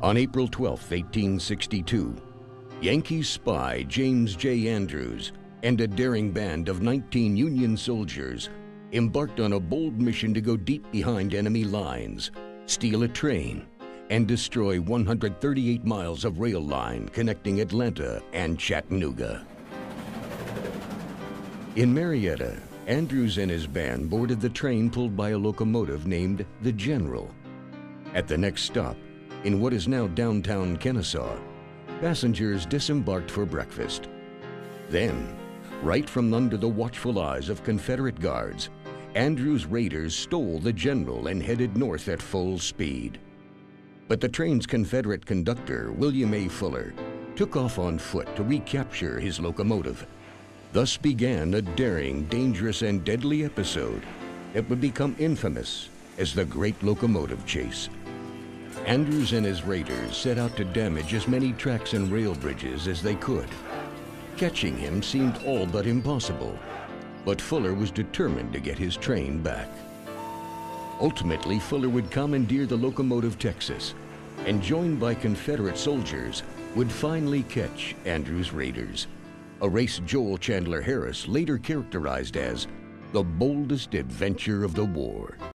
On April 12, 1862, Yankee spy James J. Andrews and a daring band of 19 Union soldiers embarked on a bold mission to go deep behind enemy lines, steal a train, and destroy 138 miles of rail line connecting Atlanta and Chattanooga. In Marietta, Andrews and his band boarded the train pulled by a locomotive named the General. At the next stop, in what is now downtown Kennesaw, passengers disembarked for breakfast. Then, right from under the watchful eyes of Confederate guards, Andrews' raiders stole the General and headed north at full speed. But the train's Confederate conductor, William A. Fuller, took off on foot to recapture his locomotive. Thus began a daring, dangerous, and deadly episode that would become infamous as the Great Locomotive Chase. Andrews and his raiders set out to damage as many tracks and rail bridges as they could. Catching him seemed all but impossible, but Fuller was determined to get his train back. Ultimately, Fuller would commandeer the locomotive Texas, and joined by Confederate soldiers, would finally catch Andrews' raiders, a race Joel Chandler Harris later characterized as the boldest adventure of the war.